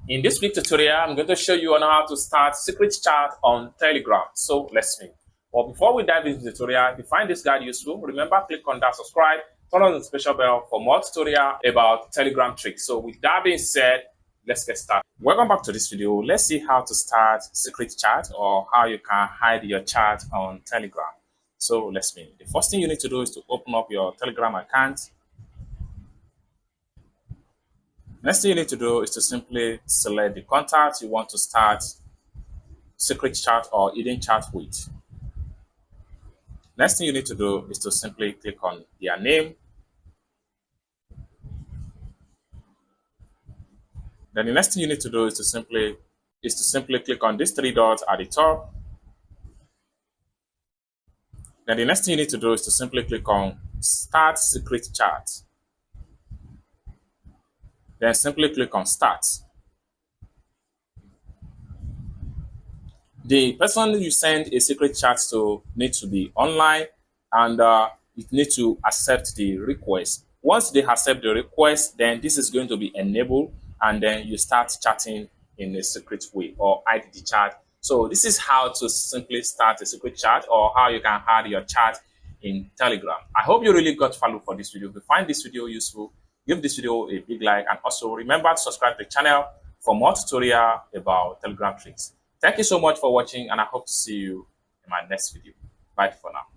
In this quick tutorial, I'm going to show you on how to start secret chat on Telegram. So let's meet. But before we dive into the tutorial, if you find this guide useful, remember click on that subscribe, turn on the special bell for more tutorial about Telegram tricks. So with that being said, let's get started. Welcome back to this video. Let's see how to start secret chat or how you can hide your chat on Telegram. So let's meet. The first thing you need to do is to open up your Telegram account. Next thing you need to do is to simply select the contact you want to start secret chat or hidden chat with. Next thing you need to do is to simply click on their name. Then the next thing you need to do is to simply click on these three dots at the top. Then the next thing you need to do is to simply click on Start Secret Chat. Then simply click on Start. The person you send a secret chat to needs to be online and it needs to accept the request. Once they accept the request, then this is going to be enabled and then you start chatting in a secret way or hide the chat. So this is how to simply start a secret chat or how you can hide your chat in Telegram. I hope you really got value for this video. If you find this video useful, give this video a big like and also remember to subscribe to the channel for more tutorial about Telegram tricks. Thank you so much for watching and I hope to see you in my next video. Bye for now.